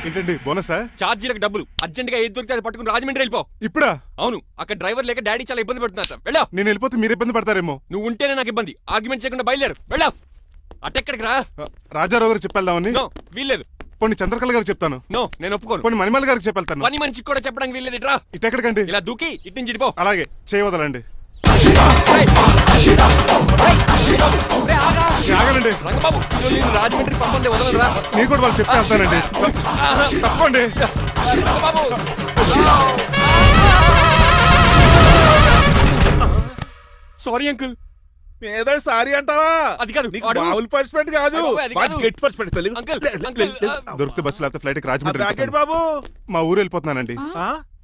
ఏంటండి బోనసా? ఛార్జీలకు డబ్బులు అర్జెంట్ గా ఏది దొరికితే అది పట్టుకుని రాజమండ్రి వెళ్ళిపో. ఇప్పుడా? అవును, అక్కడ డ్రైవర్ లేక డాడీ చాలా ఇబ్బంది పడుతున్నారు. వెళ్ళా. నేను వెళ్ళిపోతే మీరు ఇబ్బంది పడతారేమో. నువ్వు ఉంటేనే నాకు ఇబ్బంది. ఆర్గ్యుమెంట్ చేయకుండా బయలుదేరు. వెళ్ళా. అటెక్కడికి రా. రాజారావు గారు చెప్పేద్దామని. వీల్లేదు. పోనీ చంద్రకళ గారికి చెప్తాను. నో, నేను ఒప్పుకోను. పోనీ మణిమాల గారికి చెప్పేళ్తాను. పని మనిషికి కూడా చెప్పడానికి వీల్లేదు. ఇట్రా. ఇటెక్కడికండి? ఇలా దూకి ఇటు నుంచి ఇడిపో. అలాగే చేయవదలండి. ఆగలండి రంగబాబు, రాజమండ్రి పంపండి, వదలరా. నేను కూడా వాళ్ళు చెప్తే వెళ్తానండి. తప్పండి. Sorry uncle. ఏదో సారీ అంటావా? అది కాదు, మామూలు పనిష్మెంట్ కాదు, గెట్ పనిష్మెంట్. దొరికితే బస్సు లేకపోతే ఫ్లైట్ కి రాజమండ్రి. బాబు మా ఊరు వెళ్ళిపోతున్నానండి.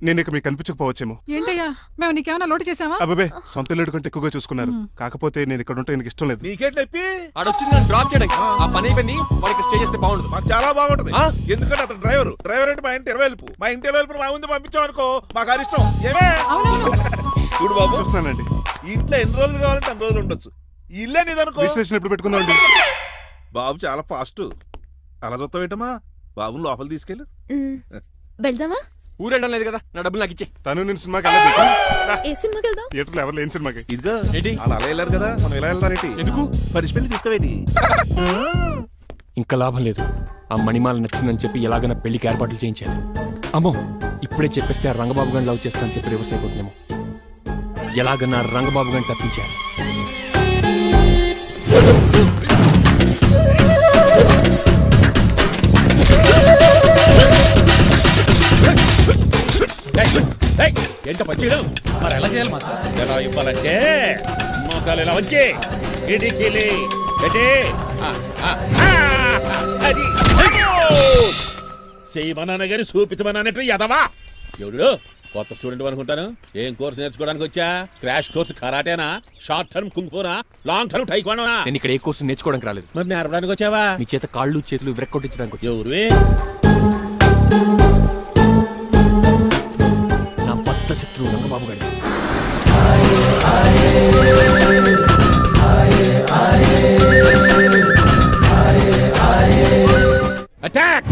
నేను ఇక మీకు కనిపించకపోవచ్చేమో. ఏంటయ్యా, మేము నీకేమైనా లోటు చేసామా? అబ్బాబే, సొంత ఇల్లు కంటే ఎక్కువగా చూసుకున్నారు. కాకపోతే నేను ఇక్కడ ఉంటే నాకు ఇష్టం లేదు. నీకేంటి నొప్పి? ఆడొచ్చింది నన్ను డ్రాప్ చేయడానికి. ఆ పని అయిపోయింది. వాళ్ళకి స్టే చేస్తే బాగుండదు. మాకు చాలా బాగుంటది. ఎందుకంటే అతను డ్రైవర్ అంటే మా ఇంటి ఇరవైపు, మా ఇంటి ఇరవైపు మా ముందు పంపించాం అనుకో మాకు అది ఇష్టం. ఏమే చూడు బాబు, చూస్తున్నానండి. ఇంట్లో ఎన్ని రోజులు కావాలంటే అన్ని రోజులు ఉండొచ్చు. ఇల్లే నీదనుకో. విశ్లేషణ ఎప్పుడు పెట్టుకుందామండి? బాబు చాలా ఫాస్ట్. అలా చూస్తావేటమ్మా? బాబుని లోపల తీసుకెళ్ళు. వెళ్దామా? ఊరు వెళ్ళడం లేదు కదా, నా డబ్బులు నాకు ఇచ్చే. తను నేను సినిమాకి థియేటర్లో ఎవరు లేని సినిమాకి. ఇదిగో అలా వెళ్ళారు కదా, మనం ఇలా వెళ్తారేంటి? ఎందుకు? పనిష్మెంట్ తీసుకోవేంటి? ఇంకా లాభం లేదు. ఆ మణిమాల నచ్చిందని చెప్పి ఎలాగైనా పెళ్లికి ఏర్పాట్లు చేయించాను. అమ్మో, ఇప్పుడే చెప్పేస్తే ఆ రంగబాబు గారిని లవ్ చేస్తానని చెప్పి రివర్స్ అయిపోతుందేమో. ఎలాగన్నా రంగబాబు గారిని తప్పించాను. ఏంట పచ్చేయడం? మరి ఎలా చేయాలి మాత్రం? ఎలా ఇవ్వాలంటే మోకాలు ఇలా వచ్చి ఇడికిలి చేయమన్నాను గాని చూపించమన్నట్టు ఎదవా. ఎవడు కొత్త స్టూడెంట్ అనుకుంటాను. ఏం కోర్సు నేర్చుకోవడానికి వచ్చా? క్రాష్ కోర్సు కరాటేనా, షార్ట్ టర్మ్ కుంగ్ఫూనా, లాంగ్ టర్మ్ టైక్వాండోనా? నేను ఇక్కడ ఏ కోర్సు నేర్చుకోవడానికి రాలేదు. మరి నేర్పడానికి వచ్చావా? నీ చేత కాళ్ళు చేతులు విరక్కొట్టించడానికి వచ్చా. ఎవరువే? నా బద్ద శత్రువు రంగబాబు గారి. అటాక్!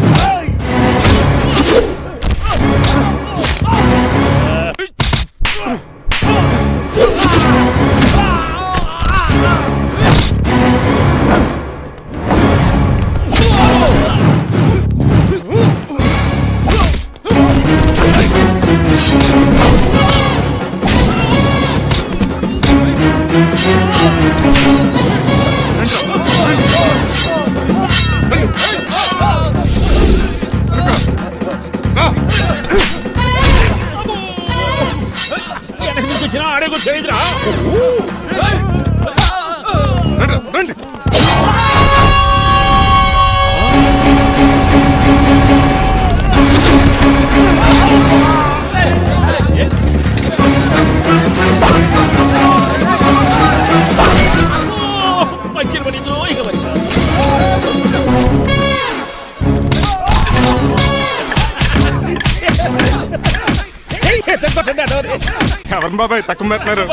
ఎవరు బాబాయ్ తక్కువ మెత్తున్నారు?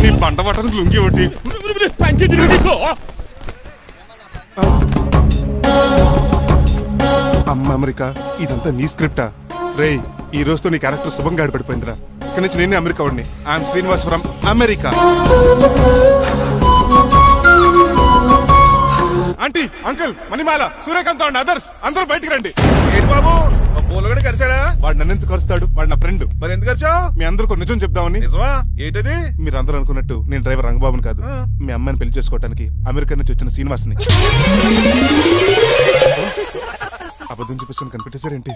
నీ పంట పట్టడానికి లుంగి ఒకటి. అమ్మ అమెరికా, ఇదంతా నీ స్క్రిప్టా? రే, ఈ రోజుతో నీ క్యారెక్టర్ శుభంగా ఆడిపడిపోయిందిరా. ఇక్కడి నుంచి నేనే అమెరికా వాడిని. I'm Srinivas from America. Aunty, uncle, Manimala, Suryakant and others అందరూ బయటికి రండి. ఏంటి బాబు, పూలగడ కలిసాడా? వాడు నన్ను ఎందుకు కరుస్తాడు? వాడు నా ఫ్రెండ్. మరి ఎందుకు కలిసావు? మీ అందరూ నిజం చెప్దామని. నిజమా? ఏంటది? మీరు అందరూ అనుకున్నట్టు నేను డ్రైవర్ రంగబాబుని కాదు. మీ అమ్మాయిని పెళ్లి చేసుకోవడానికి అమెరికా నుంచి వచ్చిన శ్రీనివాస్ని. అబద్ధం చూపిస్తాను కనిపెట్టేశారేంటి?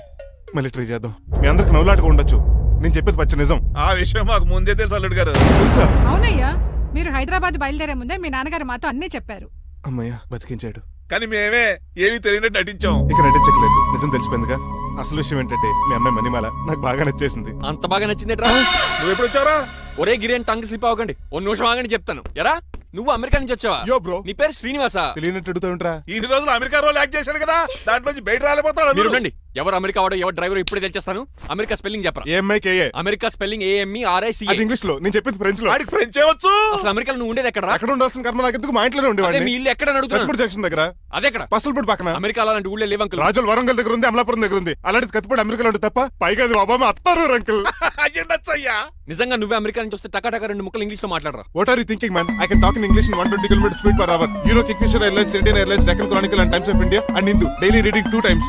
మళ్ళీ ట్రై చేద్దాం. మీ అందరికి నవ్వులాటగా ఉండొచ్చు. నేను చెప్పేది పచ్చ నిజం. ఆ విషయం మాకు ముందే తెలుసు అల్లుడు గారు. తెలుసా? అవునయ్యా, మీరు హైదరాబాద్ బయలుదేరే ముందే మీ నాన్నగారు మాతో అన్నీ చెప్పారు. అమ్మయ్య, బతికించాడు. కానీ మేమే ఏమీ తెలియనట్టు నటించాం. ఇక నటించట్లేదు, నిజం తెలిసిపోయిందిగా. అసలు విషయం ఏంటంటే మీ అమ్మాయి మణిమాల నాకు బాగా నచ్చేసింది. అంత బాగా నచ్చిందేట్రా? నువ్వు ఎప్పుడు వచ్చారా? ఒరే గిరియన్, టంగ్ స్లిప్ అవ్వకండి. ఓ నిమిషం ఆగండి, చెప్తాను. ఎరా, నువ్వు అమెరికా నుంచి వచ్చావా? యో బ్రో, నీ పేరు శ్రీనివాసా? తెలియనట్టు అడుగుతా ఉంటారా? ఈ రోజులు అమెరికా రోల్ యాక్ట్ చేశాడు కదా, దాంట్లో బయట రాలిపోతాడు. మీరు ఎవరు అమెరికా వాడో ఎవరు డ్రైవర్ ఇప్పుడే తెలిచేస్తాను. అమెరికా స్పెల్లింగ్ చెప్పరా? AMIKA. America spelling AMERICA. అది ఇంగ్లీష్ లో, నేను చెప్పింది ఫ్రెంచ్ లో. వాడికి ఫ్రెంచ్ వచ్చు. అసలు అమెరికాలో నువ్వు ఉండేది ఎక్కడ? ఎక్కడ ఉండాల్సిన కర్మ నాకు ఎందుకు, మా ఇంట్లోనే ఉండేవాడిని. మీ ఇల్లు ఎక్కడ అడుగుతున్నాను? కత్తిపూడి జంక్షన్ దగ్గర. అదెక్కడ? పసలపూడి పక్కన. అమెరికా అలాంటి ఊళ్ళో లేవు అంకుల్. రాజుల వరంగల్ దగ్గర ఉంది, అమలాపురం దగ్గర ఉంది. అలాంటిది కత్తిపూడి అమెరికాలో ఉంటుంది తప్ప. పైగా అది ఒబామా అత్తారు అంకుల్. అయ్యా నిజంగా నువ్వే అమెరికా నుంచి వస్తే టకా 2 ముక్కలు ఇంగ్లీష్ లో మాట్లాడరా? What are you thinking, man? I can talk in English in 120 km speed per hour. You know Kingfisher Airlines, Indian Airlines, Deccan Chronicle and Times of India and Hindu. Daily reading 2 times.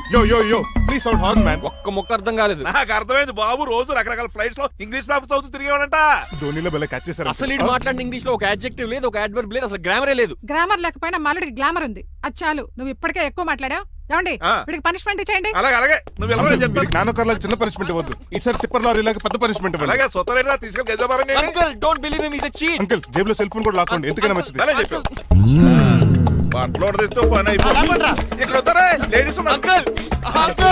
Yo. Please sound horn, man. ఒక్క ముక్క అర్థం కాలేదు. నాకు అర్థమైంది బాబు. రోజు రకరకాల flights లో English papers చదువుతూ తిరిగేవాడంట. ధోనిలో బల క్యాచ్ చేశారు. అసలు ఇటు మాట్లాడిన ఇంగ్లీష్ లో ఒక అడ్జెక్టివ్ లేదు, ఒక అడ్వర్బ్ లేదు, అసలు గ్రామరే లేదు. గ్రామర్ లేకపోయినా మాలుడికి గ్లామర్ ఉంది. అది చాలు. నువ్వు ఇప్పటికే ఎక్కువ మాట్లాడావు. ఏమండి వీడికి పనిష్మెంట్ ఇచ్చేయండి. అలాగే నువ్వు వెళ్ళమని చెప్తాను. నానొకర్లకు చిన్న పనిష్మెంట్ ఇవ్వద్దు. ఈసారి టిప్పర్ లారీలకు పెద్ద పనిష్మెంట్ ఇవ్వండి. అలాగే సొత్తరేనా తీసుకెళ్ళి గజబారని. Uncle don't believe him, he is a cheat. Uncle జేబులో సెల్ ఫోన్ కూడా లాక్కోండి, ఎందుకైనా మంచిది. అలా చెప్పావు. బట్టలు తెస్తూ పని అయిపోయింది. ఇక్కడ వస్తారా లేడీస్ అంకుల్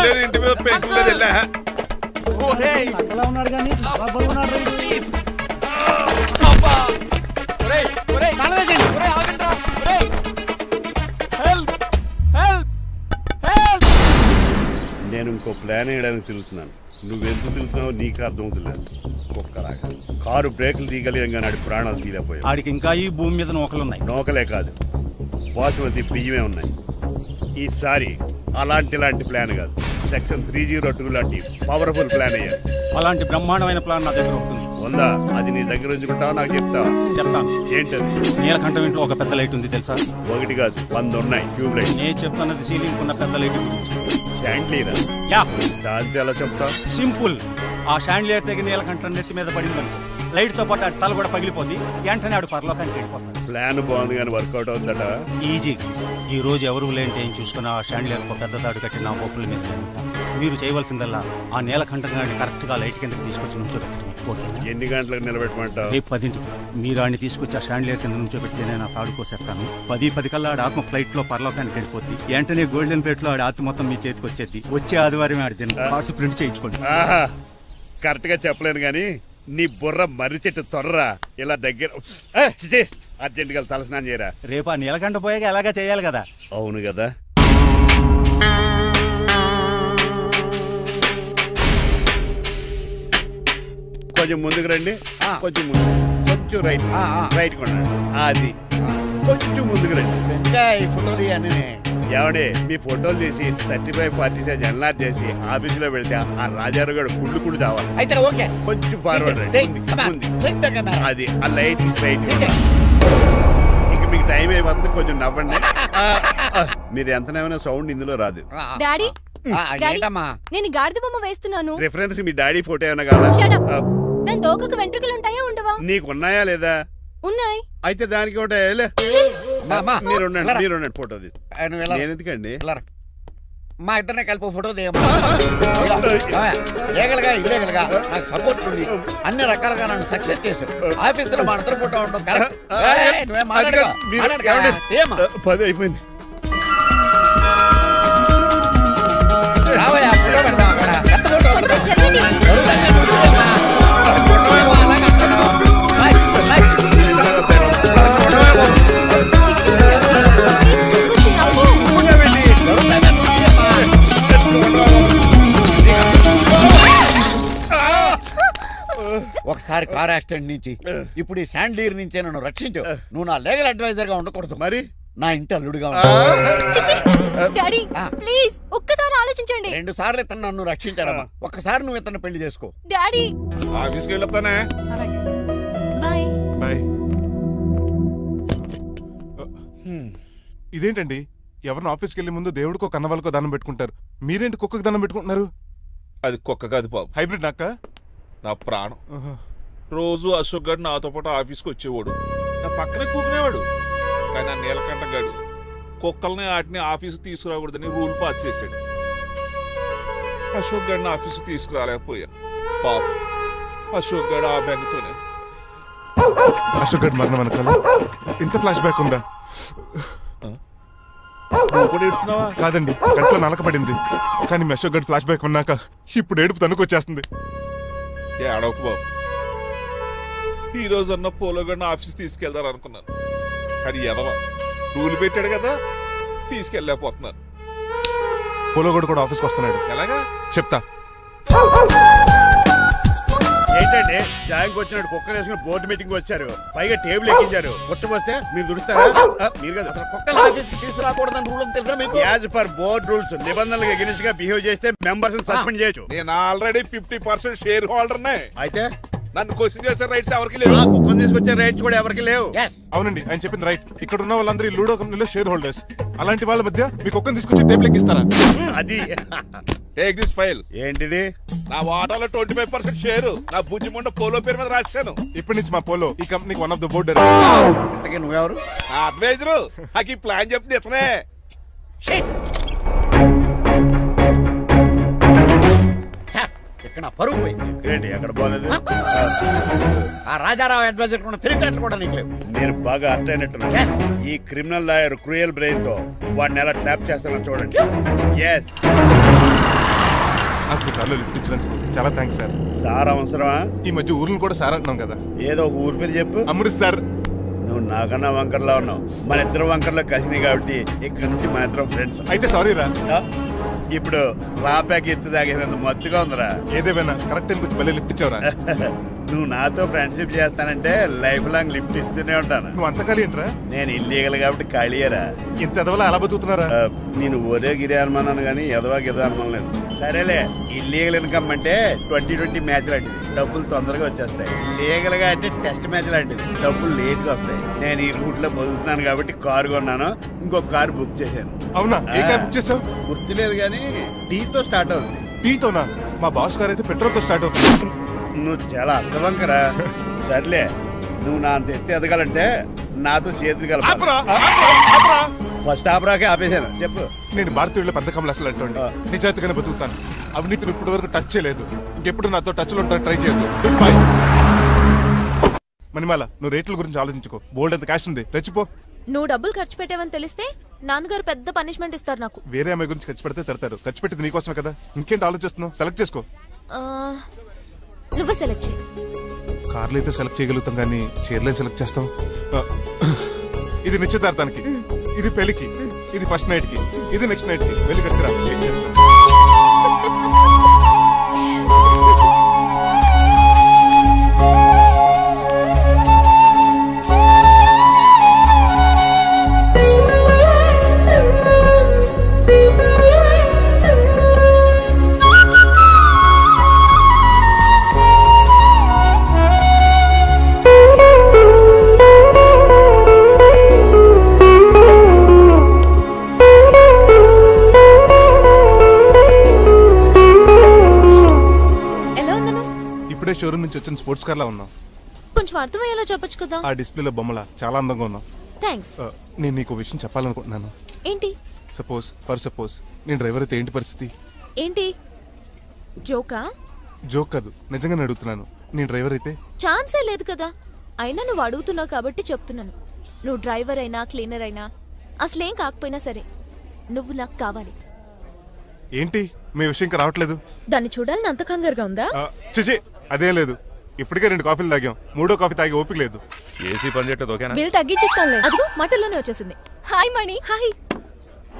లేదు, ఇంటి మీద పెంకులు లేదు. వెళ్ళా ఓరేయ్ అలా ఉన్నాడు కానీ బాగున్నాడు. ప్లీజ్ అబ్బా ఒరేయ్ కాలవేజన్ ఒరేయ్ ఆగండ్రా ఒరేయ్ హెల్ప్. నేను ఇంకో ప్లాన్ వేయడానికి తిరుగుతున్నాను. నువ్వెందుకు తిరుగుతున్నావో నీకు అర్థమవుతులేదు. ఒక్కలాగా కారు బ్రేకులు తీయగలిగాం కానీ ఆడి ప్రాణాలు తీయలేకపోయావు. ఆడికి ఇంకా ఈ భూమి మీద నూకలున్నాయి. నోకలే కాదు, బాసుమతి బియ్యమే ఉన్నాయి. ఈసారి ఇలాంటి ప్లాన్ కాదు, సెక్షన్ 302 లాంటి పవర్ఫుల్ ప్లాన్ అయ్యారు. అలాంటి బ్రహ్మాండమైన ప్లాన్ నా దగ్గర ఉంటుంది. ఉందా? అది నీ దగ్గర ఉంచుకుంటావా, నాకు చెప్తావా? చెప్తాను. ఏంటది? నీలకంఠం ఇంట్లో ఒక పెద్ద లైట్ ఉంది తెలుసా? ఒకటి కాదు 100 ఉన్నాయి ట్యూబ్ లైట్. నేను చెప్తున్నది సీలింగ్ ఉన్న పెద్ద లైట్ శాండ్లీరా? యా, దాంతో ఎలా చెప్తా? సింపుల్. ఆ షాండ్లియర్ తెగి నీలకంఠం నెత్తి మీద పడిందని లైట్ తో పాటు ఆడి తల కూడా పగిలిపోతుంది. వెంటనే ఆడు పరలోకానికి వెళ్ళిపోతాడు. ప్లాన్ బాగుంది కానీ వర్కౌట్ అవుతుందట. ఈజీ. ఈ రోజు ఎవరు లేంటే ఏం చూసుకున్న ఆ షాండ్లియర్ పెద్ద తాడు కట్టి నా పప్పుల మీద మీరు చేయవలసిందల్లా ఆ నీలకంఠం గారిని కరెక్ట్ గా లైట్ కిందకి తీసుకొచ్చి నుంచోబెట్టండి. ఎన్ని గంటలకు నిలబెట్టమంటావు? రేపు 10ంటికి మీరు ఆడిని తీసుకొచ్చి ఆ స్టాండ్లియర్ కింద నుంచోబెడితేనే నా తాడు కోసేస్తాను. 10 కల్లా ఆడ ఆత్మ ఫ్లైట్ లో పరలోకానికి వెళ్ళిపోద్ది. వెంటనే గోల్డెన్ ప్లేట్ లో ఆడి ఆత్మ మొత్తం మీ చేతికి వచ్చేది. వచ్చే ఆదివారం ఆడి కార్డ్స్ ప్రింట్ చేయించుకోండి. కరెక్ట్ గా చెప్పలేను గానీ నీ బుర్ర మర్రి చెట్టు తొర్రా. ఇలా దగ్గర అర్జెంట్ గా తలస్నానం చేయరా. రేపు ఆ నీలకంఠ పోయాక ఎలాగా చేయాలి కదా. అవును కదా. కొంచెం ముందుకు రండి. కొంచెం ముందు, కొంచెం రైట్ రైట్ కొనండి. అది కొంచెం ముందుకు రండి. ఏమండి మీ ఫోటోలు తీసి 35, 40 సైజ్ ఎన్లార్ చేసి ఆఫీసులో పెడితే ఆ రాజారావు గారు కుళ్ళు తావాలి. అయితే ఓకే, కొంచెం ఫార్వర్డ్ రండి. అది ఆ లైట్ రైట్. ఇక మీకు టైం అయిపోతుంది, కొంచెం నవ్వండి. మీరు ఎంతనేమైనా సౌండ్ ఇందులో రాదు. డాడీ ఏంటమ్మా నేను గాడిద బొమ్మ వేస్తున్నాను. రిఫరెన్స్ మీ డాడీ ఫోటో ఏమైనా కావాలా? దాని తోకకు వెంట్రుకలు ఉంటాయా ఉండవా? నీకు ఉన్నాయా లేదా? ఉన్నాయి. అయితే దానికి ఒకటే మీరు ఉండండి ఫోటో తీసి. నేను ఎందుకండి మా ఇద్దరిని కలిపి ఫోటో తీయమ్మా. లీగల్గా ఇల్లీగల్గా నాకు సపోర్ట్ ఉంది. అన్ని రకాలుగా నన్ను సక్సెస్ చేశారు. ఆఫీసులో మా ఇద్దరు ఫోటో ఉండడం కరెక్ట్. నువ్వే మాట్లాడుకో. 10 అయిపోయింది. రావయ్యా ఫోటో పెడతాం అక్కడ. ఎంత ఫోటో ఒకసారి కార్ యాక్సిడెంట్ నుంచి ఇప్పుడు ఈ శాండ్లీర్ నుంచే నన్ను రక్షించు. నువ్వు నా లీగల్ అడ్వైజర్ గా ఉండకూడదు, మరి నా ఇంటి అల్లుడుగా డాడీ ప్లీజ్ ఒక్కసారి ఆలోచించండి. 2 సార్లు ఇతను నన్ను రక్షించాడమ్మా. ఒక్కసారి నువ్వు ఇతను పెళ్లి చేసుకో. డాడీ ఆఫీస్కి వెళ్ళొస్తానే. Bye bye. ఇదేంటండి, ఎవరిని ఆఫీస్కి వెళ్ళే ముందు దేవుడికో కన్నవాళ్ళకో దండం పెట్టుకుంటారు, మీరేంటి కుక్కకి దండం పెట్టుకుంటున్నారు? అది కుక్క కాదు బాబు, హైబ్రిడ్ నాక్క. నా ప్రాణం. రోజు అశోక్ గడు నాతో పాటు ఆఫీస్కి వచ్చేవాడు, నా పక్కనే కూకునేవాడు. కానీ ఆ నీలకంఠ గడు కుక్కల్ని వాటిని ఆఫీస్కి తీసుకురాకూడదని రూల్ పాస్ చేశాడు. అశోక్ గడిని ఆఫీస్కి తీసుకురాలేకపోయా. పాప అశోక్ గడు ఆ బెంగతోనే. అశోక్ గడ్ మరణం వెనకాల ఇంత ఫ్లాష్ బ్యాక్ ఉందా? కాదండి, కంట్లో నలకపడింది. కానీ మీ అశోక్ గడ్ ఫ్లాష్ బ్యాక్ ఉన్నాక ఇప్పుడు ఏడుపు తనుకొచ్చేస్తుంది. ఏడవకు బాబు, ఈ రోజన్న పోలో గడిని ఆఫీస్ తీసుకెళ్దాం అనుకున్నాను. కానీ ఎదవా రూల్ పెట్టాడు కదా, తీసుకెళ్ళలేకపోతున్నాను. పోలోగోడు కూడా ఆఫీస్కి వస్తున్నాడు. ఎలాగా చెప్తా. ఏంటంటే జాయింగ్ వచ్చినట్టు కుక్కర్ వేసుకుని బోర్డు మీటింగ్ వచ్చారు, పైగా టేబుల్ ఎక్కించారు. వస్తే మీరు దుడుస్తారా? మీరు కదా అసలు కుక్కల ఆఫీస్కి తీసుకురాకూడదని రూల్ తెలుసా మీకు? యాజ్ పర్ బోర్డ్ రూల్స్ నిబంధనలకు అగెనిస్ట్ గా బిహేవ్ చేస్తే మెంబర్స్ సస్పెండ్ చేయొచ్చు. నేను ఆల్రెడీ 50% షేర్ హోల్డర్ నే. అయితే నన్ను క్వశ్చన్ చేసే రైట్స్ ఎవరికి లేవు. కుక్కను తీసుకొచ్చే రైట్స్ కూడా ఎవరికి లేవు. అవునండి, ఆయన చెప్పింది రైట్. ఇక్కడ ఉన్న వాళ్ళందరూ లూడో కంపెనీలో షేర్ హోల్డర్స్. అలాంటి వాళ్ళ మధ్య మీకు ఒక్కని తీసుకొచ్చి టేబుల్ ఎక్కిస్తారా? అది టేక్ దిస్ ఫైల్. ఏంటిది? నా వాటాలో 25% షేరు నా బుజ్జిమండ పోలో పేరు మీద రాశాను. ఇప్పటి నుంచి మా పోలో ఈ కంపెనీకి వన్ ఆఫ్ ద బోర్డ్. ఇంతకీ నువ్వెవరు? అడ్వైజరు. నాకు ఈ ప్లాన్ చెప్పింది ఇతనే. ఇక్కడ పరుగు పోయింది. ఎక్కడ బాగాలేదు. ఆ రాజారావు అడ్వైజర్ కూడా తెలియటట్లు కూడా నీకు లేవు. మీరు బాగా అర్థ అయినట్టున్నారు. ఈ క్రిమినల్ లాయర్ క్రూయల్ బ్రెయిన్ తో వాడిని ఎలా ట్రాప్ చేస్తానో చూడండి. నాకు కార్లో లిఫ్ట్ ఇచ్చినందుకు చాలా థ్యాంక్స్ సార్. సార్ అవసరమా? ఈ మధ్య ఊర్లు కూడా సార్ అంటున్నాం కదా. ఏదో ఒక ఊరి పేరు చెప్పు. అమృత్సర్. నువ్వు నాకన్నా వంకర్లా ఉన్నావు. మన ఇద్దరు వంకర్లో కలిసినాయి కాబట్టి ఇక్కడ నుంచి మన ఇద్దరం ఫ్రెండ్స్. అయితే సారీ రా. ఇప్పుడు రాపాకి ఎత్తు తాగేదంత మత్తుగా ఉందిరా. ఏదేమైనా కరెక్ట్ టైంకి వచ్చి మళ్ళీ లిఫ్ట్ ఇచ్చావురా. నువ్వు నాతో ఫ్రెండ్షిప్ చేస్తానంటే లైఫ్ లాంగ్ లిఫ్ట్ ఇస్తూనే ఉంటాను. నువ్వు అంత ఖాళీ ఏంట్రా? నేను ఇల్లీగల్ కాబట్టి ఖాళీయరా. ఇంత ఎదవలా అలా బతుకుతున్నారా? నేను ఒరే గిరి అనుమానాను కానీ ఎదవా గిదా అనుమానం లేదు. సరేలే, ఇల్లీగల్ ఇన్కమ్ అంటే 2020 మ్యాచ్ లాంటిది, డబ్బులు తొందరగా వచ్చేస్తాయి. లీగల్ గా అంటే టెస్ట్ మ్యాచ్ లాంటిది, డబ్బులు లేట్ గా వస్తాయి. నేను ఈ రూట్ లో బతుకుతున్నాను కాబట్టి కారు కొన్నాను, ఇంకొక కారు బుక్ చేశాను. అవునా? ఏ కార్ బుక్ చేసావు? గుర్తులేదు కానీ టీతో స్టార్ట్ అవుతుంది. టీతోనా? మా బాస్ కార్ అయితే పెట్రోల్ తో స్టార్ట్ అవుతుంది. నువ్వు చాలా సర్లే, నువ్వు నా అంత ఎత్తి ఎదగాలంటే నాతో చేతులు కలపాలి. ఫస్ట్ ఆపరాకే ఆపేశాను. చెప్పు. నేను భారతీయుల పెద్ద కమలు అసలు అంటోండి. నిజాయితీగానే బతుకుతాను. అవినీతిని ఇప్పటి వరకు టచ్ చేయలేదు. ఇంకెప్పుడు నాతో టచ్ లో ఉంటాను ట్రై చేయొద్దు. Good bye. మణిమాల, నువ్వు రేట్ల గురించి ఆలోచించుకో. బోల్డ్ అంత క్యాష్ ఉంది, రెచ్చిపో. నువ్వు డబ్బులు ఖర్చు పెట్టావని తెలిస్తే నాన్నగారు పెద్ద పనిష్మెంట్ ఇస్తారు నాకు. వేరే అమ్మాయి గురించి ఖర్చు పెడితే తిడతారు. ఖర్చు పెట్టింది నీకోసమే కదా. ఇంకేంటి ఆలోచిస్తున్నావు? సెలెక్ట్ చేసుకో. నువ్వే సెలెక్ట్ చేయి. కార్లు అయితే సెలెక్ట్ చేయగలుగుతాం కానీ చీరలేం సెలెక్ట్ చేస్తాం. ఇది నిశ్చితార్థానికి, ఇది పెళ్లికి, ఇది ఫస్ట్ నైట్ కి, ఇది నెక్స్ట్ నైట్ కి. వెళ్ళి కట్టుకురా. ఏం చేస్తాం? షోరూమ్ నుంచి వచ్చిన స్పోర్ట్స్ కార్ లా ఉన్నాం. కొంచెం అర్థమయ్యేలా చెప్పొచ్చు కదా. ఆ డిస్ప్లేలో బొమ్మలా చాలా అందంగా ఉన్నాం. థాంక్స్. నేను నీకు విషయం చెప్పాలనుకుంటున్నాను. ఏంటి? సపోజ్ నేను డ్రైవర్ అయితే ఏంటి పరిస్థితి? ఏంటి జోకా? జోక్ కాదు, నిజంగానే అడుగుతున్నాను. నేను డ్రైవర్ అయితే? ఛాన్సే లేదు కదా. అయినా నువ్వు అడుగుతున్నావు కాబట్టి చెప్తున్నాను. నువ్వు డ్రైవర్ అయినా క్లీనర్ అయినా అసలేం కాకపోయినా సరే నువ్వు నాకు కావాలి. ఏంటి మీ విషయం ఇంకా రావట్లేదు? దాన్ని చూడాలని అంత కంగారుగా ఉందా? చిచి, అదేం లేదు. ఇప్పటికే 2 కాఫీలు తాగాం. 3వ కాఫీ తాగి ఓపిక లేదు. ఏసీ పని చేయట్లేదు. ఓకేనా? బిల్ తగ్గించిస్తానులే. అదిగో మాటల్లోనే వచ్చేసింది. హాయ్ మణి. హాయ్.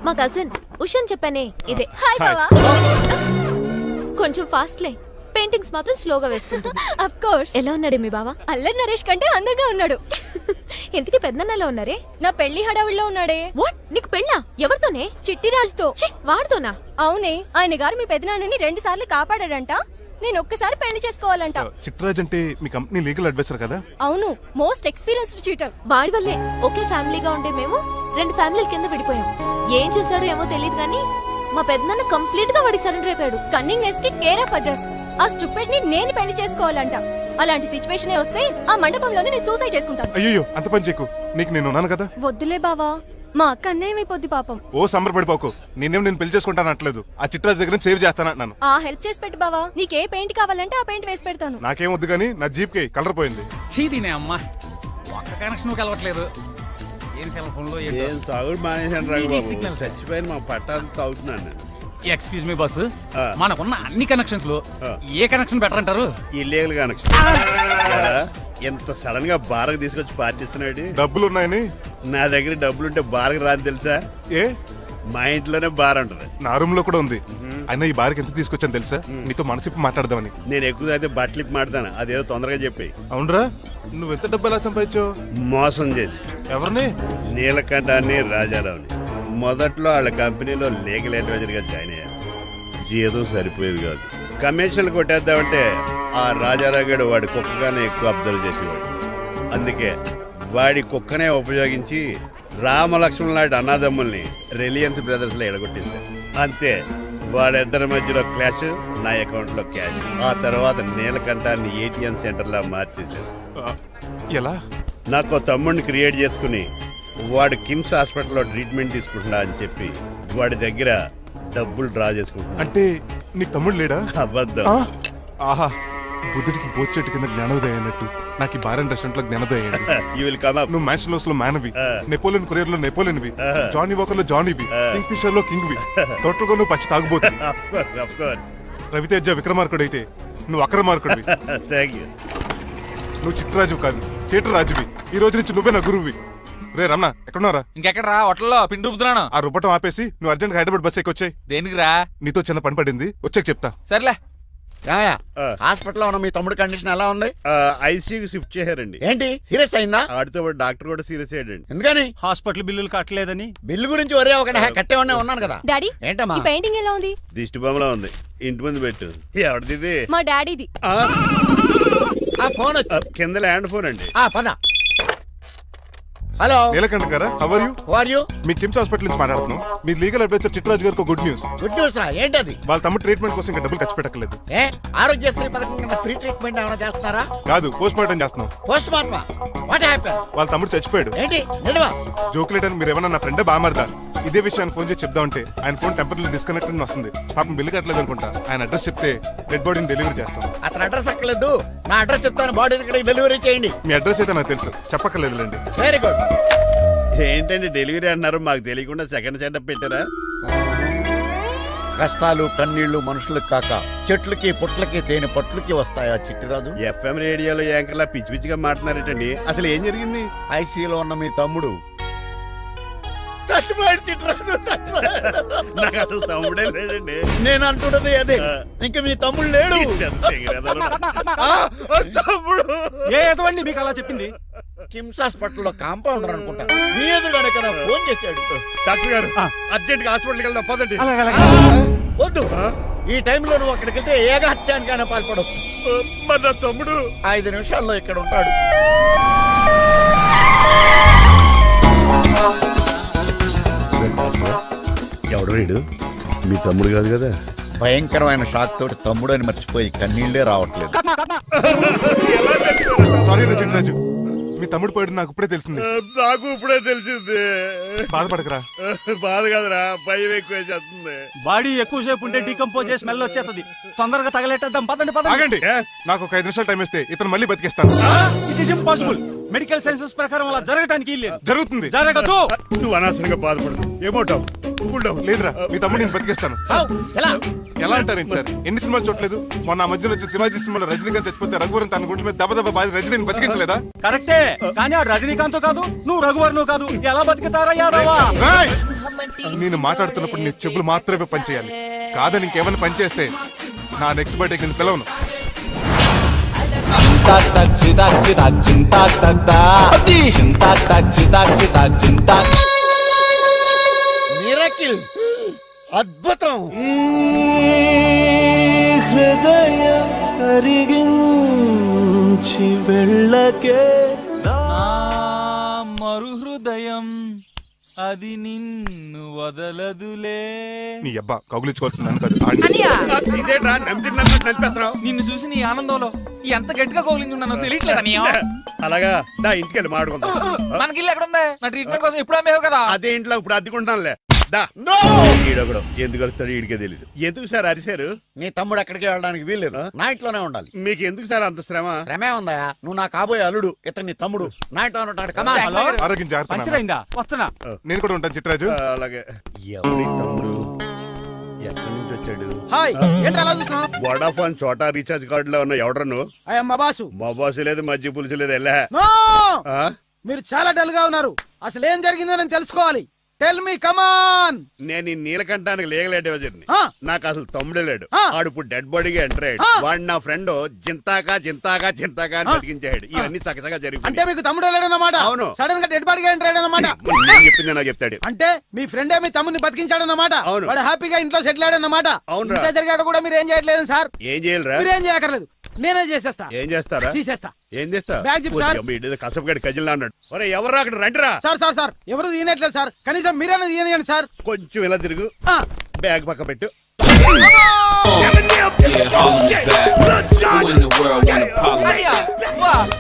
మా కజిన్ ఉషాన్ చెప్పానే ఇదే. హాయ్ బావా. కొంచెం ఫాస్ట్లే, పెయింటింగ్స్ మాత్రం స్లోగా వేస్తుంది. Of course. ఎలా ఉన్నాడే మీ బావా? అల్లరి నరేష్ కంటే అందంగా ఉన్నాడు. ఎందుకు పెద్దన్నలో ఉన్నారే? నా పెళ్లి హడావుల్లో ఉన్నాడే. వాట్? నీకు పెళ్ళా? ఎవరితోనే? చిట్టిరాజుతో. వాడుతోనా? అవునే. ఆయన గారు మీ పెద్దనాన్నని 2 సార్లు కాపాడాడంట. నేను ఒక్కసారి పెళ్లి చేసుకోవాలంట. చిట్టిరాజ్ అంటే మీ కంపెనీ లీగల్ అడ్వైజర్ కదా? అవును, మోస్ట్ ఎక్స్పీరియన్స్డ్ చీటర్. వాడి వల్లే ఒకే ఫ్యామిలీగా ఉండే మేము 2 ఫ్యామిలీల కింద విడిపోయాం. ఏం చేశాడో ఏమో తెలియదు కానీ మా పెద్దనాన్న కంప్లీట్ గా వాడికి సరెండర్ అయిపోయాడు. కన్నింగ్ నెస్ కి కేర్ ఆఫ్ అడ్రస్. ఆ స్టూపిడ్ ని నేను పెళ్లి చేసుకోవాలంట. అలాంటి సిచ్యువేషన్ వస్తే ఆ మండపంలోనే నేను సూసైడ్ చేసుకుంటాను. అయ్యో, అంత పని చేయకు. నీకు నేను ఉన్నాను కదా. వద్దులే బావా, మా అక్క అన్యాయమైపోద్ది పాపం. ఓ సంబరపడిపోకు. నేను పెళ్లి చేసుకుంటాను అనట్లేదు. ఆ చిట్రాజ్ దగ్గర సేవ్ చేస్తానంటున్నాను. ఆ హెల్ప్ చేసి పెట్టు బావా. నీకే పెయింట్ కావాలంటే ఆ పెయింట్ వేసి పెడతాను. నాకేం వద్దు కానీ నా జీప్ కి కలర్ పోయింది. చీదీనే అమ్మా, ఒక్క కనెక్షన్ కలవట్లేదు. ఏం సెల్ ఫోన్ లో ఏం తాగుడు మానేశాను రాఘబాబు. చచ్చిపోయిన మా పట్టాలు తాగుతున్నాను నేను. ఎక్స్క్యూజ్ మీ బాస్, మనకున్న అన్ని కనెక్షన్స్ లో ఏ కనెక్షన్ బెటర్ అంటారు? Illegal connection. ఎంత సడన్ గా బార్కు తీసుకొచ్చి పార్టీస్తున్నాడు. డబ్బులు ఉన్నాయని? నా దగ్గర డబ్బులుంటే బార్కు రాని తెలుసా? ఏ మా ఇంట్లోనే బార్ ఉంటుంది. నా రూమ్ లో కూడా ఉంది. అయినా ఈ బార్కి ఎంత తీసుకొచ్చాను తెలుసా? నీతో మనసిప్పి మాట్లాడదామని. నేను ఎక్కువ అయితే బట్టలిప్పి మాట్లాడతాను, అదేదో తొందరగా చెప్పాయి. అవునరా, నువ్వు ఎంత డబ్బు ఎలా సంపాదించావు? మోసం చేసి. ఎవరిని? నీలకంఠాన్ని, రాజారావుని. మొదట్లో వాళ్ళ కంపెనీలో లీగల్ అడ్వైజర్ గా జాయిన్ అయ్యాను. జీతం సరిపోయేది కాదు. కమిషన్లు కొట్టేద్దామంటే ఆ రాజారావు గారు వాడి కుక్కగానే ఎక్కువ అబ్జర్వ్ చేసేవాడు. అందుకే వాడి కుక్కనే ఉపయోగించి రామలక్ష్మణ్ లాంటి అన్నదమ్ముల్ని రిలయన్స్ బ్రదర్స్ లో ఎడగొట్టింది. అంతే, వాళ్ళిద్దరి మధ్యలో క్లాష్, నా అకౌంట్ లో క్యాష్. ఆ తర్వాత నీలకంఠాన్ని ఏటీఎం సెంటర్ లా మార్చేశారు. ఎలా? నాకు తమ్ముడిని క్రియేట్ చేసుకుని వాడు కిమ్స్ హాస్పిటల్లో ట్రీట్మెంట్ తీసుకుంటున్నా అని చెప్పి వాడి దగ్గర డబ్బులు డ్రా చేసుకుంటున్నా. అంటే నీకు తమ్ముడు లేడా? అబద్ధం. ఆహా, బుద్ధుడికి బోచెట్టు కింద జ్ఞానోదయం అన్నట్టు నాకు ఈ బార్ అండ్ రెస్టారెంట్ లో జ్ఞానోదయం. నువ్వు మ్యాన్షలోస్ లో మ్యాన్వి, నెపోలియన్ కొరియర్ లో నెపోలియన్వి, జానీ వాకర్ లో జానీవి, కింగ్ ఫిషర్ లో కింగ్వి. టోటల్ గా నువ్వు పచ్చి తాగుబోతు. రవితేజ విక్రమార్కుడు అయితే నువ్వు అక్రమార్కుడివి. నువ్వు చిట్రాజు కాదు, చీటరాజువి. ఈ రోజు నుంచి నువ్వే నా గురువువి. రే రమణ, ఎక్కడున్నారా? ఇంకెక్కడరా, హోటల్లో పిండి రుబ్బుతున్నాను. ఆ రుబ్బటం ఆపేసి నువ్వు అర్జెంట్ హైదరాబాద్ బస్ ఎక్కి వచ్చాయి. దేనికిరా? నీతో చిన్న పని పడింది, వచ్చాక చెప్తా. సర్లే. హాస్పిటల్లో ఉన్న మీ తమ్ముడి కండిషన్ ఎలా ఉంది? ఐసీయూకి షిఫ్ట్ చేశారండి. ఏంటి, సీరియస్ అయిందా? ఆడితో డాక్టర్ కూడా సీరియస్ అయ్యాడండి. ఎందుకని? హాస్పిటల్ బిల్లులు కట్టలేదని. బిల్లు గురించి ఒరే ఒకటి కట్టేవాడినే ఉన్నాను కదా. డాడీ, ఏంటమ్మా ఈ పెయింటింగ్ ఎలా ఉంది? దిష్టి బొమ్మలా ఉంది. ఇంటి ముందు పెట్టు. ఎవరిది? మా డాడీది. ఆ ఫోన్ కింద ల్యాండ్ ఫోన్ అండి. పద. హలో నీలకంఠ గారా, how are you? How are you? మీ కిమ్స్ హాస్పిటల్ నుంచి మాట్లాడుతున్నాం. మీ లీగల్ అడ్వైజర్ చిట్రాజు గారికి గుడ్ న్యూస్. గుడ్ న్యూస్ రా, ఏంటది? వాళ్ళ తమ్ముడు ట్రీట్మెంట్ కోసం ఇంకా డబ్బులు ఖర్చు పెట్టలేదు. ఆరోగ్యశ్రీ పథకం కింద ఫ్రీ ట్రీట్మెంట్ ఏమైనా చేస్తున్నారా? కాదు, పోస్ట్ మార్టం చేస్తున్నాం. పోస్ట్ మార్టమా? What happen? వాళ్ళ తమ్ముడు చచ్చిపోయాడు. ఏంటి నిజమా? జోకులేట్ అని మీరు ఏమన్నా నా ఫ్రెండ్ బామర్దా? ఇదే విషయాన్ని ఫోన్ చేసి చెప్దామంటే ఆయన ఫోన్ టెంపరీ డిస్కనెక్ట్ అని వస్తుంది. పాపం బిల్లు కట్టలేదు అనుకుంటా. ఆయన అడ్రస్ చెప్తే డెడ్ బాడీని డెలివరీ చేస్తాం. అతని అడ్రస్ అక్కర్లేదు, నా అడ్రస్ చెప్తాను, బాడీని ఇక్కడ డెలివరీ చేయండి. మీ అడ్రస్ అయితే నాకు తెలుసు, చెప్పక్కర్లేదులేండి. Very good. ఏంటండి డెలివరీ అన్నారు, మాకు తెలియకుండా సెకండ్ సెటప్ పెట్టారా? కష్టాలు కన్నీళ్లు మనుషులకు కాక చెట్లకి పుట్లకి తేనె పట్లకి వస్తాయా చిట్టిరాజు? ఎఫ్ఎం రేడియోలో యాంకర్లా పిచ్చి పిచ్చిగా మాట్లాడారేటండి. అసలు ఏం జరిగింది? ఐసీయూలో ఉన్న మీ తమ్ముడు చచ్చిపోయాడు. చిట్టిరాజు నాకు అసలు తమ్ముడే లేడండి. నేను అంటున్నది అదే, ఇంకా మీ తమ్ముడు లేడు. తమ్ముడు ఏ ఎదవండి మీకు అలా చెప్పింది? కిమ్స్ హాస్పిటల్లో కాంపౌండర్ అనుకుంటా, మీ ఎదురుగానే కదా ఫోన్ చేశాడు. డాక్టర్ గారు అర్జెంట్ గా హాస్పిటల్కి వెళ్దాం పదండి. వద్దు, ఈ టైంలో నువ్వు అక్కడికి వెళ్తే ఏకహత్యానికైనా పాల్పడవచ్చు. మరి నా తమ్ముడు 5 నిమిషాల్లో ఇక్కడ ఉంటాడు. ఎవడు వీడు? మీ తమ్ముడు కాదు కదా? భయంకరమైన షాక్ తోటి తమ్ముడు అని మర్చిపోయి కన్నీళ్లే రావట్లేదు. సారీ చిట్రాజు, మీ తమ్ముడు పోయాడు నాకు ఇప్పుడే తెలిసింది. నాకు ఇప్పుడే తెలిసింది. బాధపడకరా. బాధ కాదురా, భయం ఎక్కువ చేస్తుంది. బాడీ ఎక్కువసేపు ఉంటే డీకంపోజ్ చేసి స్మెల్ వచ్చేస్తుంది. తొందరగా తగలెట్టేద్దాం, పదండి పదండి. ఆగండి, నాకు ఒక 5 నిమిషాలు టైం ఇస్తే ఇతను మళ్ళీ బతికేస్తాను. It is impossible. Medical sciences ప్రకారం అలా జరగటానికి లేదు. జరుగుతుంది. జరగదు. నువ్వు అనవసరంగా బాధపడదు. ఏమోటావు? లేదురా, మీ తమ్ముడు నేను బతికేస్తాను. ఎలా అంటారేంటి సార్? ఎన్ని సినిమాలు చూడలేదు? మొన్న మధ్యలో వచ్చి శివాజీ సినిమాలో రజనీకాంత్ చచ్చిపోతే రఘువరన్ తన గుండె మీద దెబ్బ బాధ రజనీని బతికించలేదా? కరెక్టే, కానీ ఆ రజనీకాంత్ కాదు, నువ్వు రఘువర్ను కాదు. ఎలా బతికితారా యాదవా? నేను మాట్లాడుతున్నప్పుడు నీ చెప్పులు మాత్రమే పనిచేయాలి. కాదని ఇంకేమైనా పనిచేస్తే నా నెక్స్ట్ బర్త్డేకి నేను సెలవును. మిరకిల్, అద్భుతం. హృదయం కరిగించి వెళ్ళకే మరు హృదయం అది నిన్ను వదలదులే. నీ అబ్బా కౌగులించుకోవాల్సింది కాదు. నిన్ను చూసి నీ ఆనందంలో ఎంత గట్టిగా కౌగులించున్నానో తెలియట్లేదు. అలాగా దా ఇంటికి వెళ్ళి మాడుకుందాం. మనకి ఇల్లు ఎక్కడ ఉంది? నా ట్రీట్మెంట్ కోసం ఇప్పుడు అమ్మేవు కదా. అదే ఇంట్లో ఇప్పుడు అద్దెకుంటానులే. ఈడొకడు ఎందుకు వస్తాడు ఈడికే తెలియదు. ఎందుకు సార్ అరిశారు? నీ తమ్ముడు ఎక్కడికి వెళ్ళడానికి వీల్లేదు, నా ఇంట్లోనే ఉండాలి. మీకు ఎందుకు సార్ అంత శ్రమ? శ్రమే ఉందా? నువ్వు నా కాబోయే అల్లుడు, ఇతను నీ తమ్ముడు, నా ఇంట్లో ఉంటాడు. ఆరోగ్యం జాగ్రత్త. వస్తున్నా, నేను కూడా ఉంటాను చిట్రాజు. అలాగే. ఎవరి తమ్ముడు? ఎక్కడి నుంచి వచ్చాడు? హాయ్, ఏంటి అలా చూస్తున్నావు? వోడాఫోన్ చోటా రీఛార్జ్ కార్డు లో ఉన్న ఎవడరు నువ్వు? మా బాసు. మా బాసు లేదు, మధ్య పులుసు లేదు. వెళ్ళా. మీరు చాలా డల్ గా ఉన్నారు. అసలు ఏం జరిగిందో నేను తెలుసుకోవాలి. టెల్ మీ కమాన్. నేను ఈ నీలకంఠానికి లీగల్ అడ్వైజర్ని. నాకు అసలు తమ్ముడే లేడు. ఆడు ఇప్పుడు డెడ్ బాడీగా ఎంటర్ అయ్యాడు. వాడు నా ఫ్రెండ్ జింతాకా అని బతికించాడు. ఇవన్నీ చక్కగా జరిగి అంటే మీకు తమ్ముడే లేడన్నమాట. అవును. సడన్ గా డెడ్ బాడీగా ఎంటర్ అయ్యాడన్నమాట. నేను చెప్పింది నాకు చెప్తాడు. అంటే మీ ఫ్రెండే మీ తమ్ముని బతికించాడన్నమాట. అవును. వాడు హ్యాపీగా ఇంట్లో సెటిల్ అయ్యాడన్నమాట. అవును. ఇంత జరిగాక కూడా మీరు ఏం చేయట్లేదు సార్. ఏం చేయాలరా? మీరేం చేయక్కర్లేదు, నేనే చేసేస్తా. ఏం చేస్తారా? తీసేస్తా. ఏం చేస్తా? బ్యాగ్ చెప్పు సార్. కసపగడి కజిల్లా అన్నాడు. ఒరే ఎవరు అక్కడ రండిరా. సార్ ఎవరు తీయనట్లేదు సార్. కనీసం మీరైనా తీయనియండి సార్. కొంచెం ఇలా తిరుగు. బ్యాగ్ పక్క పెట్టు.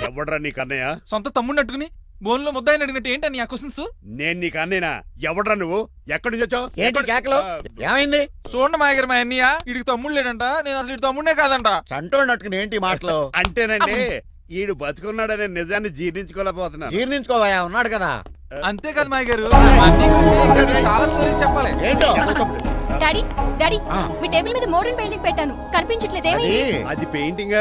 ఎవడరా నీ కన్నయ్య? సొంత తమ్ముడిని అట్టుకుని బోన్లో ముద్దాయిని అడిగినట్టు ఏంటని ఆ క్వశ్చన్స్? నేను నీ కన్నయ్యనా? ఎవడరా నువ్వు? ఎక్కడి నుంచి వచ్చావు? ఏంటి కేకలు? ఏమైంది? చూడండి మాయగారు మా అన్నయ్య వీడికి తమ్ముడు లేడంట. నేను అసలు ఇటు తమ్ముడే కాదంట. చంటోడినట్టుకుని ఏంటి మాటలు? అంటేనండి ఈడు బతుకున్నాడనే నిజాన్ని జీర్ణించుకోలేకపోతున్నా. జీర్ణించుకోవా, ఉన్నాడు కదా. అంతేకాదు మాయగారు, చాలా స్టోరీస్ చెప్పాలి. ఏంటో డాడీ డాడీ మీ టేబుల్ మీద మోడర్న్ పెయింటింగ్ పెట్టాను, కనిపించట్లేదు. ఏమైంది? అది పెయింటింగ్.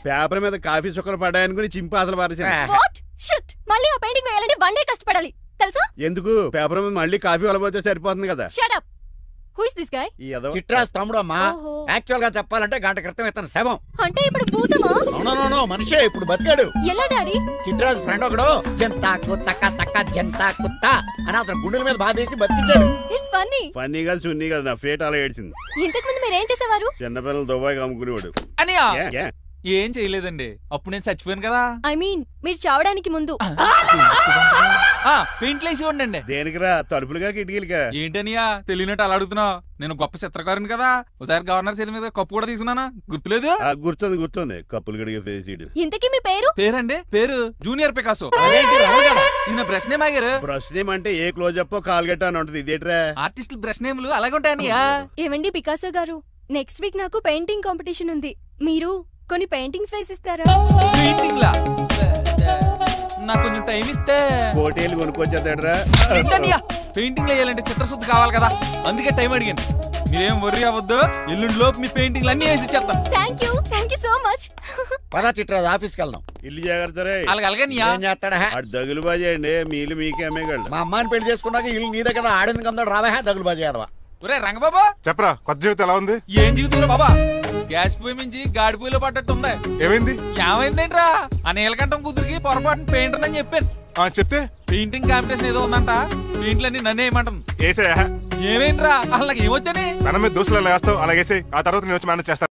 పేపర్ మీద కాఫీ చుక్కలు పడ్డాయనుకుని చింపి అసలు పారేసాను. వాట్ షిట్, మళ్ళీ ఆ పెయింటింగ్ వేయాలంటే 1 డే కష్టపడాలి తెలుసా? ఎందుకు? పేపర్ మీద మళ్ళీ కాఫీ వలపోతే సరిపోతుంది కదా. Shut up. Who is this guy? Chitraj తమ్ముడు అమ్మా. యాక్చువల్ గా చెప్పాలంటే గంట క్రితం ఇతను శవం. అంటే ఇప్పుడు భూతమా? నో మనిషే ఇప్పుడు బతికాడు. ఎలా డాడీ? చిట్రాజ్ ఫ్రెండ్ ఒకడు జంతాకు తక్క జంతా కుత్త అని అతను గుండెల మీద బాధేసి బతికించాడు. It's funny. ఫన్నీ కాదు, సున్నీ కాదు, నా ఫేట్ అలా ఏడ్చింది. ఇంతకు ముందు మీరు ఏం చేసేవారు? చిన్నపిల్లలు దుబాయ్ అమ్ముకునేవాడు. అనియా ఏం చేయలేదండి, అప్పుడు నేను చచ్చిపోయాను కదా. ఐ మీన్ మీరు చావడానికి ముందు. పెయింట్లు వేసి ఉండండి. దేనికిరా? తలుపులుగా కిటికీలుగా? ఏంటనియా తెలియనట్టు అలా అడుగుతున్నావు? నేను గొప్ప చిత్రకారుని కదా. ఒకసారి గవర్నర్ చేతి మీద కప్పు కూడా తీసుకున్నానా? గుర్తులేదు? గుర్తుంది. కప్పులు గడిగే ఫేస్. ఇంతకీ మీ పేరు? పేరండి పేరు జూనియర్ పికాసో. ఈయన బ్రష్ నేమ్ ఆగారు. బ్రష్ నేమ్ అంటే ఏ క్లోజప్ కాల్గెట్ అని ఉంటది. ఇదేట్రా? ఆర్టిస్ట్ బ్రష్ నేమ్లు అలాగే ఉంటాయనియా. ఏమండి పికాసో గారు, నెక్స్ట్ వీక్ నాకు పెయింటింగ్ కాంపిటీషన్ ఉంది. మీరు కొన్ని పెయింటింగ్స్ వేసిస్తారా? పెయింటింగ్ లా? నాకు కొంచెం టైం ఇస్తే కోటేలు కొనుక్కొచ్చేదేట్రా? పెయింటింగ్ వేయాలంటే చిత్రశుద్ధి కావాలి కదా, అందుకే టైం అడిగాను. మీరేం వర్రీ అవ్వద్దు, ఎల్లుండి లోపు మీ పెయింటింగ్ అన్ని వేసి ఇచ్చేస్తాను. Thank you so much. పదా చిట్రాజ్ ఆఫీస్కి వెళ్దాం. ఇల్లు జాగ్రత్తరే. అలాగే చేస్తాడా? దగులు బాజీ అండి. మీ ఇల్లు మీకే అమ్మేగాళ్ళు. మా అమ్మాయిని పెళ్లి చేసుకున్నాక ఇల్లు నీదే కదా, ఆడింది కదా, రావా దగులు బాజీ అదవా. ఒరే రంగబాబా చెప్పరా, కొత్త జీవితం ఎలా ఉంది? ఏం జీవితంలో బాబా, గ్యాస్ పొయ్యి మించి గాడి పొయ్యిలో పడ్డట్టు ఉంది. ఏమైందేంట్రా? ఆ నీలకంఠం కూతురికి పొరపాటున పెయింటర్ అని చెప్పాను. చెప్తే పెయింటింగ్ కాంపిటీషన్ ఏదో ఉందంట, పెయింట్లన్నీ నన్నే ఏమంటాను. ఏమైందిరా? అసలు నాకు ఏమొచ్చని మన మీద దోశలు వేస్తావు, అలాగేసే. ఆ తర్వాత నేను వచ్చి మేనేజ్ చేస్తాను.